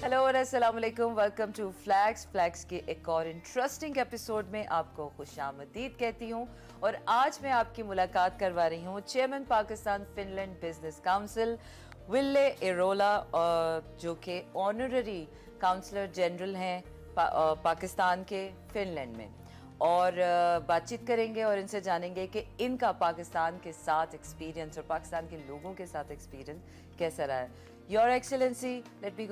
Hello और अस्सलाम वालेकुम, वेलकम टू फ्लैक्स के एक और इंटरेस्टिंग एपिसोड में आपको खुशामदीद कहती हूँ। और आज मैं आपकी मुलाकात करवा रही हूँ chairman Pakistan Finland business council Ville Eerola, जो कि ऑनररी काउंसलर जनरल हैं पाकिस्तान के फिनलैंड में, और बातचीत करेंगे और इनसे जानेंगे कि इनका पाकिस्तान के साथ एक्सपीरियंस और पाकिस्तान के लोगों के साथ एक्सपीरियंस कैसा रहा है। Your excellency, let me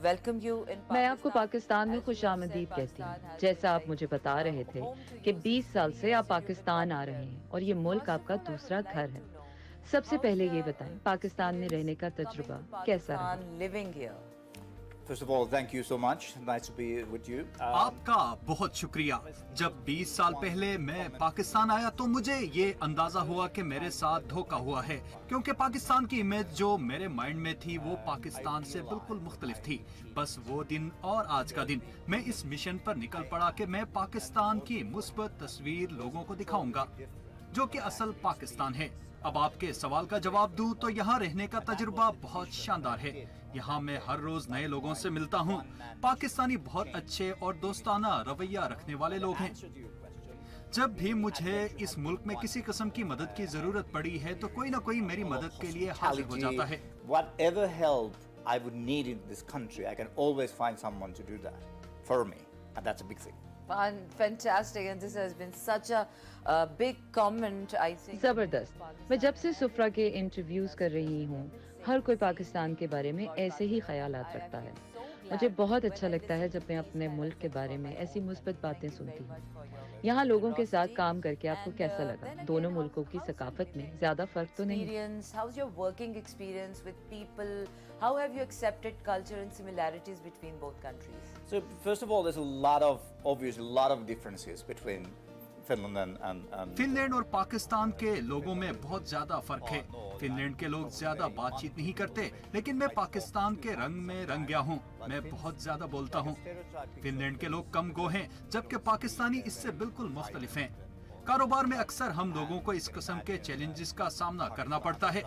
welcome you in. मैं आपको पाकिस्तान में खुशामदीद कहती हूँ। जैसा आप मुझे बता रहे थे कि 20 साल से आप पाकिस्तान आ रहे हैं और ये मुल्क आपका दूसरा घर है। सबसे पहले ये बताएं, पाकिस्तान में रहने का तजुर्बा कैसा रहा? Living here. First of all, thank you so much. Nice to be with you. आपका बहुत शुक्रिया। जब 20 साल पहले मैं पाकिस्तान आया तो मुझे ये अंदाजा हुआ कि मेरे साथ धोखा हुआ है, क्योंकि पाकिस्तान की इमेज जो मेरे माइंड में थी वो पाकिस्तान से बिल्कुल मुख्तलिफ थी। बस वो दिन और आज का दिन मैं इस मिशन पर निकल पड़ा कि मैं पाकिस्तान की मुस्बत तस्वीर लोगों को दिखाऊंगा, जो कि असल पाकिस्तान है। अब आपके सवाल का जवाब दूं तो यहाँ रहने का तजुर्बा बहुत शानदार है। यहाँ मैं हर रोज नए लोगों से मिलता हूँ। पाकिस्तानी बहुत अच्छे और दोस्ताना रवैया रखने वाले लोग हैं। जब भी मुझे इस मुल्क में किसी किस्म की मदद की जरूरत पड़ी है तो कोई ना कोई मेरी मदद के लिए हाजिर हो जाता है। Whatever help I would need in this country, I can always find someone to do that for me, and that's a big thing. Fantastic, and this has been such a big comment, I think. जबरदस्त। मैं जब से सुफ्रा के interviews कर रही हूँ, हर कोई पाकिस्तान के बारे में ऐसे ही ख्यालात रखता है। मुझे बहुत अच्छा लगता है जब मैं अपने मुल्क के बारे में ऐसी मुस्बत बातें सुनती हूँ। यहाँ लोगों के साथ काम करके आपको कैसा लगा? दोनों मुल्कों की सकाफत में ज्यादा फर्क तो नहीं? How's your working experience with people? How have you accepted culture and similarities between both countries? So first of all, there's obviously a lot of differences between Finland and Finland और पाकिस्तान के लोगों में बहुत ज्यादा फर्क है। फिनलैंड के लोग ज्यादा बातचीत नहीं करते, लेकिन मैं पाकिस्तान के रंग में रंग गया हूँ। मैं बहुत ज्यादा बोलता हूँ। फिनलैंड के लोग कम गो हैं, जबकि पाकिस्तानी इससे बिल्कुल मुख्तलिफ हैं। कारोबार में अक्सर हम लोगों को इस किस्म के चैलेंजेस का सामना करना पड़ता है।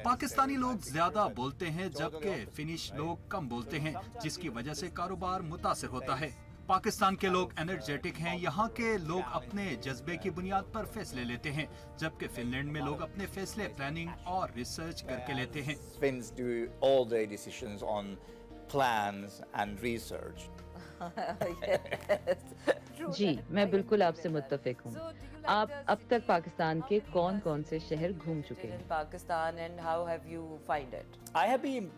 पाकिस्तानी लोग ज्यादा बोलते हैं, जबकि फिनिश लोग कम बोलते हैं, जिसकी वजह से कारोबार मुतासिर होता है। पाकिस्तान के लोग एनर्जेटिक हैं। यहाँ के लोग अपने जज्बे की बुनियाद पर फैसले लेते हैं, जबकि फिनलैंड में लोग अपने फैसले प्लानिंग और रिसर्च करके लेते हैं। Finns do all their decisions on plans and research. जी, मैं बिल्कुल आपसे मुत्तफिक हूँ। आप अब तक पाकिस्तान के कौन-कौन से शहर घूम चुके हैं? Pakistan, and how have you find it? I have been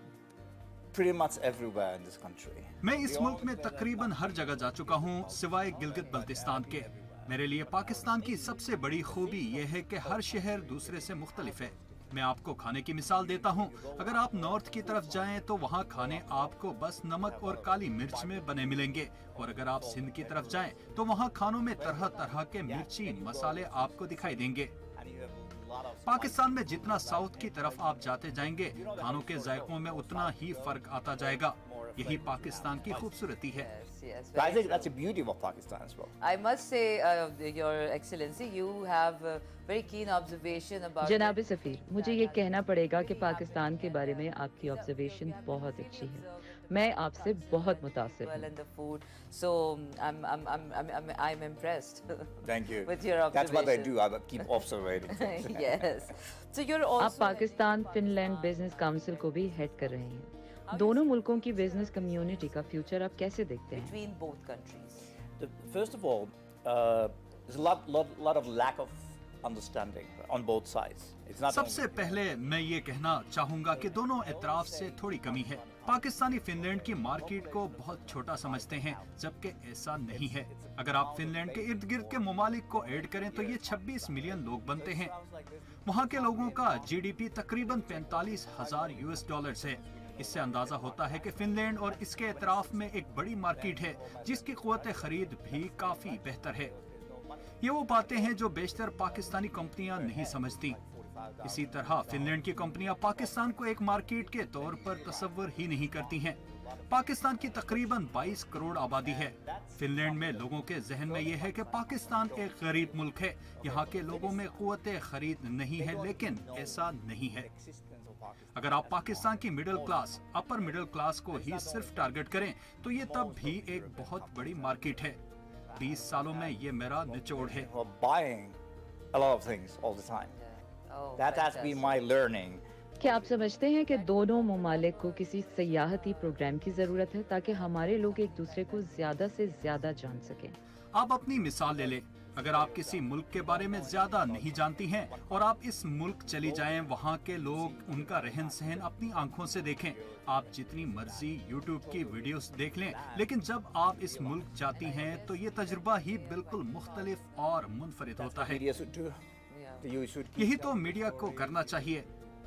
pretty much everywhere in this country. मैं इस मुल्क में तकरीबन हर जगह जा चुका हूँ, सिवाय गिलगित बल्तिस्तान के। मेरे लिए पाकिस्तान की सबसे बड़ी खूबी यह है कि हर शहर दूसरे से मुख्तलिफ है। मैं आपको खाने की मिसाल देता हूँ। अगर आप नॉर्थ की तरफ जाएं तो वहाँ खाने आपको बस नमक और काली मिर्च में बने मिलेंगे, और अगर आप सिंध की तरफ जाएं तो वहाँ खानों में तरह तरह के मिर्ची मसाले आपको दिखाई देंगे। पाकिस्तान में जितना साउथ की तरफ आप जाते जाएंगे, खानों के जायकों में उतना ही फर्क आता जाएगा। यही पाकिस्तान की खूबसूरती है। I think that's the beauty of Pakistan as well. I must say, Your Excellency, you have a very keen observation about. जनाब सफीर, मुझे ये कहना पड़ेगा कि पाकिस्तान के बारे में आपकी ऑब्जर्वेशन बहुत अच्छी है। मैं आपसे बहुत मुतासिर हूँ। And the food, so I'm impressed. Thank you. With your observation. That's what I do. I keep observing. Yes. So you're also. आप पाकिस्तान फिनलैंड बिजनेस काउंसिल को भी हेड कर रहे हैं। दोनों मुल्कों की बिजनेस कम्युनिटी का फ्यूचर आप कैसे देखते हैं? Between both countries. First of all, there's a lot of lack of understanding on both sides. It's not. सबसे पहले मैं ये कहना चाहूँगा कि दोनों एतराफ से थोड़ी कमी है। पाकिस्तानी फिनलैंड की मार्केट को बहुत छोटा समझते हैं, जबकि ऐसा नहीं है। अगर आप फिनलैंड के इर्द गिर्द के ममालिक को ऐड करें तो ये 26 मिलियन लोग बनते हैं। वहाँ के लोगों का GDP तकरीबन 45,000 US है। इससे अंदाजा होता है कि फिनलैंड और इसके एतराफ में एक बड़ी मार्केट है, जिसकी क़ुव्वत खरीद भी काफी बेहतर है। ये वो बातें हैं जो बेशतर पाकिस्तानी कंपनियां नहीं समझती। इसी तरह फिनलैंड की कंपनियां पाकिस्तान को एक मार्केट के तौर पर तस्वर ही नहीं करती हैं। पाकिस्तान की तकरीबन 22 करोड़ आबादी है। फिनलैंड में लोगों के जहन में यह है कि पाकिस्तान एक गरीब मुल्क है, यहाँ के लोगों में क़ुव्वत खरीद नहीं है, लेकिन ऐसा नहीं है। अगर आप पाकिस्तान की middle class, upper middle class को ही सिर्फ टारगेट करें तो ये तब भी एक बहुत बड़ी मार्केट है। 20 सालों में ये मेरा निचोड़ है। Who are buying a lot of things all the time. Oh, That has been my learning. क्या आप समझते हैं कि दोनों ममालिक को किसी सयाहती प्रोग्राम की जरूरत है ताकि हमारे लोग एक दूसरे को ज्यादा से ज्यादा जान सकें? आप अपनी मिसाल ले लें। अगर आप किसी मुल्क के बारे में ज्यादा नहीं जानती हैं और आप इस मुल्क चली जाएं, वहाँ के लोग, उनका रहन सहन अपनी आंखों से देखें। आप जितनी मर्जी YouTube की वीडियोस देख लें, लेकिन जब आप इस मुल्क जाती हैं तो ये तजुर्बा ही बिल्कुल मुख्तलिफ और मुनफरिद होता है। Media should do. You should keep यही तो मीडिया को करना चाहिए,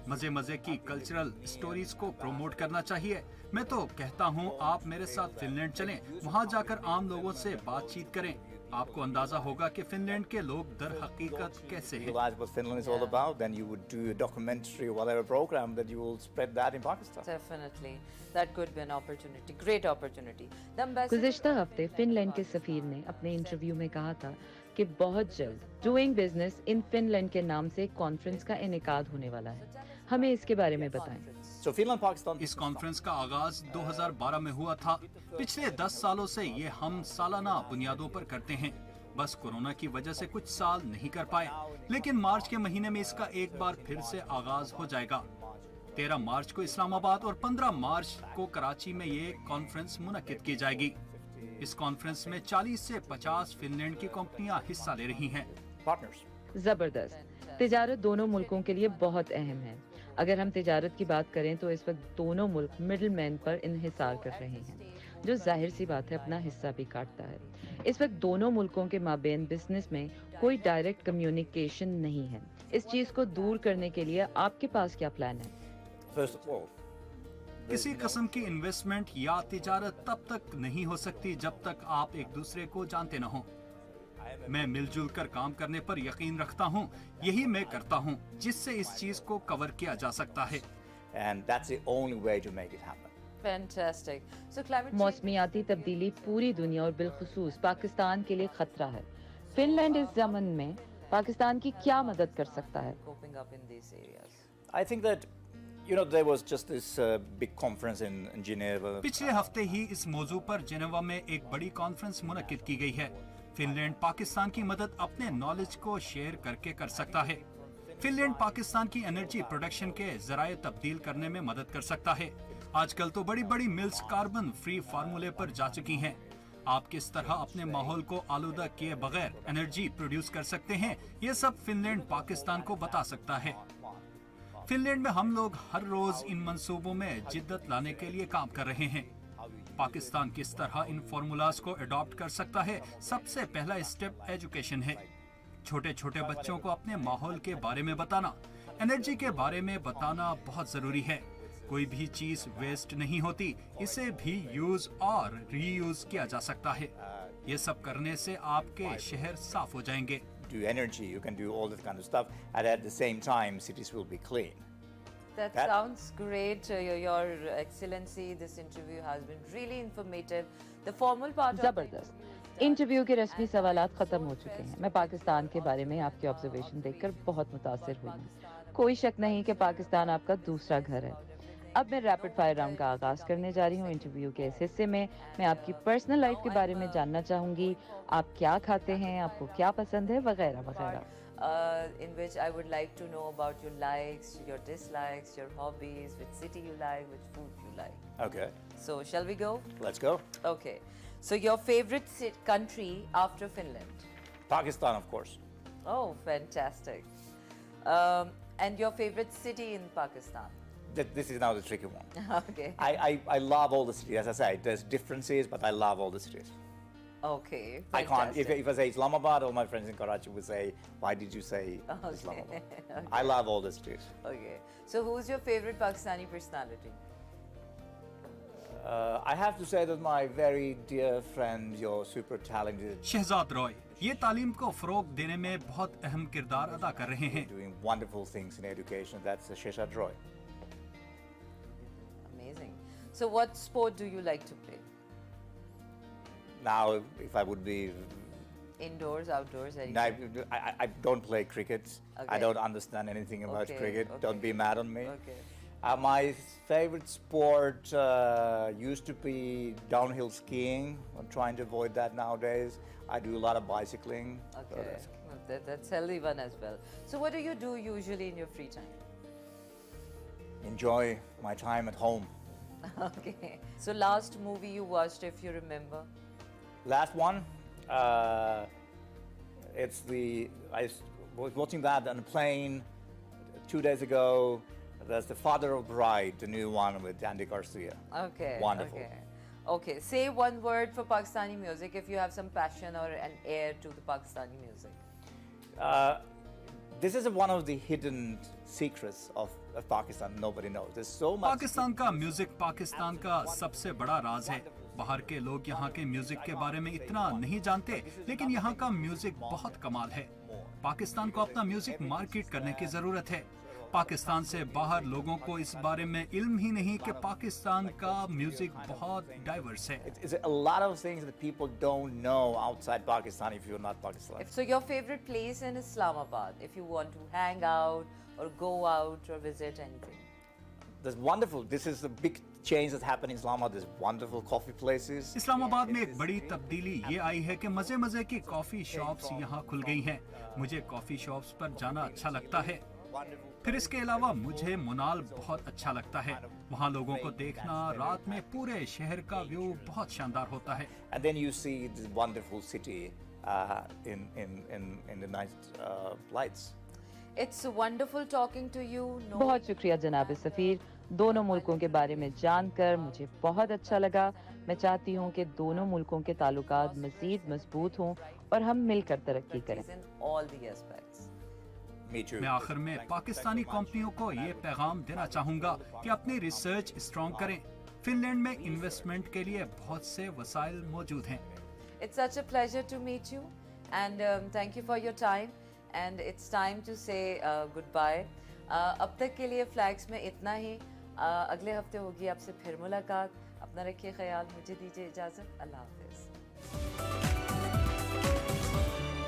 मजे मजे की कल्चरल स्टोरीज को प्रमोट करना चाहिए। मैं तो कहता हूँ आप मेरे साथ फिनलैंड चलें, वहाँ जाकर आम लोगों से बातचीत करें। आपको अंदाजा होगा कि फिनलैंड के लोग दर हकीकत कैसे हैं। realize what Finland is all about, then you would do a documentary or whatever program that you will spread that in Pakistan. Definitely, that could be an opportunity, great opportunity. The ambassador. गुज़िश्ता हफ्ते Finland के सफीर ने अपने interview में कहा था कि बहुत जल्द डूइंग बिजनेस इन फिनलैंड के नाम से एक कॉन्फ्रेंस का इनेकाद होने वाला है। हमें इसके बारे में बताएं। So Finland, Pakistan. इस कॉन्फ्रेंस का आगाज 2012 में हुआ था। पिछले 10 सालों से ये हम सालाना बुनियादों पर करते हैं। बस कोरोना की वजह से कुछ साल नहीं कर पाए, लेकिन मार्च के महीने में इसका एक बार फिर से आगाज हो जाएगा। 13 मार्च को इस्लामाबाद और 15 मार्च को कराची में ये कॉन्फ्रेंस मुनक्किद की जाएगी। इस कॉन्फ्रेंस में 40 से 50 फिनलैंड की कंपनियां हिस्सा ले रही हैं। Partners. जबरदस्त। तिजारत दोनों मुल्कों के लिए बहुत अहम है। अगर हम तिजारत की बात करें तो इस वक्त दोनों मुल्क मिडिल मैन पर इन्हिसार कर रहे हैं, जो जाहिर सी बात है अपना हिस्सा भी काटता है। इस वक्त दोनों मुल्कों के माबेन बिजनेस में कोई डायरेक्ट कम्युनिकेशन नहीं है। इस चीज को दूर करने के लिए आपके पास क्या प्लान है? First of all, किसी किस्म की इन्वेस्टमेंट या तिजारत तब तक नहीं हो सकती जब तक आप एक दूसरे को जानते न हो। मैं मिलजुल कर काम करने पर यकीन रखता हूँ, यही मैं करता हूँ, जिससे इस चीज को कवर किया जा सकता है। and that's the only way to make it happen. Fantastic. So climate change. मौसमियाती तब्दीली पूरी दुनिया और बिलखुसूस पाकिस्तान के लिए खतरा है। फिनलैंड इस जमन में पाकिस्तान की क्या मदद कर सकता है? Coping up in these areas. I think that, there was just this big conference in Geneva. पिछले हफ्ते ही इस मौजू पर जेनेवा में एक बड़ी कॉन्फ्रेंस मुनक्किद की गई है। फिनलैंड पाकिस्तान की मदद अपने नॉलेज को शेयर करके कर सकता है। फिनलैंड पाकिस्तान की एनर्जी प्रोडक्शन के जराये तब्दील करने में मदद कर सकता है। आजकल तो बड़ी बड़ी मिल्स कार्बन फ्री फार्मूले पर जा चुकी हैं। आप किस तरह अपने माहौल को आलूदा किए बगैर एनर्जी प्रोड्यूस कर सकते हैं, ये सब फिनलैंड पाकिस्तान को बता सकता है। फिनलैंड में हम लोग हर रोज इन मंसूबों में जिद्दत लाने के लिए काम कर रहे हैं। पाकिस्तान किस तरह इन फॉर्मूलाज को अडॉप्ट कर सकता है, सबसे पहला स्टेप एजुकेशन है। छोटे छोटे बच्चों को अपने माहौल के बारे में बताना, एनर्जी के बारे में बताना बहुत जरूरी है। कोई भी चीज वेस्ट नहीं होती, इसे भी यूज और रीयूज किया जा सकता है। ये सब करने से आपके शहर साफ हो जाएंगे। Do energy, you can do all that kind of stuff, and at the same time, cities will be clean. That sounds great, Your Excellency. This interview has been really informative. The formal part of जबरदस्त। Interview के रस्मी सवालात खत्म हो चुके हैं। मैं पाकिस्तान के बारे में आपकी ऑब्जर्वेशन देखकर बहुत मुतासिर हुई हूँ। कोई शक नहीं कि पाकिस्तान आपका दूसरा घर है। अब मैं रैपिड फायर राउंड का आगाज करने जा रही हूँ। इंटरव्यू के इस हिस्से में मैं आपकी पर्सनल लाइफ के बारे में जानना चाहूंगी। आप क्या खाते हैं, आपको क्या पसंद है, वगैरह वगैरह। in which I would like to know about your likes, your dislikes, your hobbies, which city you like, which food you like. Okay, So shall we go? let's go. Okay. So your favorite country after Finland? Pakistan, of course. Oh, fantastic. And your favorite city in Pakistan? This is now the tricky one. Okay. I love all the cities. As I say, there's differences, but I love all the cities. Okay. I can't. If fantastic. I say Islamabad, all my friends in Karachi would say, "Why did you say Islamabad?" I love all the cities. Okay. So who's your favorite Pakistani personality? I have to say that my very dear friend, you're super talented, Shahzad Roy ये तालीम को फरोग देने में बहुत अहम किरदार अदा कर रहे हैं। doing wonderful things in education. That's Sheshad Roy. Amazing. So what sport do you like to play? Now, if I would be, Indoors, outdoors, I, anything? I don't play cricket. I Okay. don't understand anything about Okay, cricket. okay. Don't be mad on me. Okay. My favorite sport used to be downhill skiing. I'm trying to avoid that nowadays. I do a lot of bicycling. so Okay, that's- well, that's healthy one as well. So what do you do usually in your free time? Enjoy my time at home. Okay. So last movie you watched, if you remember? Last one, I was watching that on a plane 2 days ago. That's The Father of Bride, the new one with Andy Garcia. Okay. Wonderful. Okay. Okay. Say one word for Pakistani music if you have some passion or an air to the Pakistani music. This is one of the hidden secrets of Pakistan. Nobody knows. There's so much. Pakistan का music Pakistan का सबसे बड़ा राज है। बाहर के लोग यहाँ के म्यूजिक के बारे में इतना नहीं जानते, लेकिन यहाँ का म्यूजिक बहुत कमाल है। पाकिस्तान को अपना म्यूजिक मार्केट करने की जरूरत है। पाकिस्तान से बाहर लोगों को इस बारे में इल्म ही नहीं कि पाकिस्तान का म्यूजिक बहुत डाइवर्स है। It's a lot of things that people don't know outside Pakistan if you're not Pakistani. So your favorite place in Islamabad, if you want to hang out or go out or visit anything? There's wonderful. This is the big change that's happened in Islamabad. There's wonderful coffee places. Islamabad में एक बड़ी तब्दीली ये आई है कि मजे मजे की कॉफी शॉप्स यहाँ खुल गई हैं। मुझे कॉफी शॉप्स पर जाना अच्छा लगता है। फिर इसके अलावा मुझे मुनाल बहुत अच्छा लगता है। वहाँ लोगों को देखना रात में पूरे शहर का व्यू बहुत शानदार होता है। And then you see this wonderful city in the night lights. It's wonderful talking to you. No, बहुत शुक्रिया जनाब सफ़ीर। दोनों मुल्कों के बारे में जानकर मुझे बहुत अच्छा लगा। मैं चाहती हूँ कि दोनों मुल्कों के ताल्लुकात मज़ीद मजबूत हों और हम मिलकर तरक्की करें। in all the aspects. Me too. मैं आखिर में पाकिस्तानी कंपनियों को ये पैगाम देना चाहूँगा कि अपनी रिसर्च स्ट्रॉन्ग करें। फिनलैंड में इन्वेस्टमेंट के लिए बहुत से वसाइल मौजूद हैं। It's such a pleasure to meet you, and thank you for your time. And it's time to say goodbye. अब तक के लिए फ्लैग्स में इतना ही। अगले हफ्ते होगी आपसे फिर मुलाकात। अपना रखिए ख्याल। मुझे दीजिए इजाज़त। अल्लाह हाफ़िज़।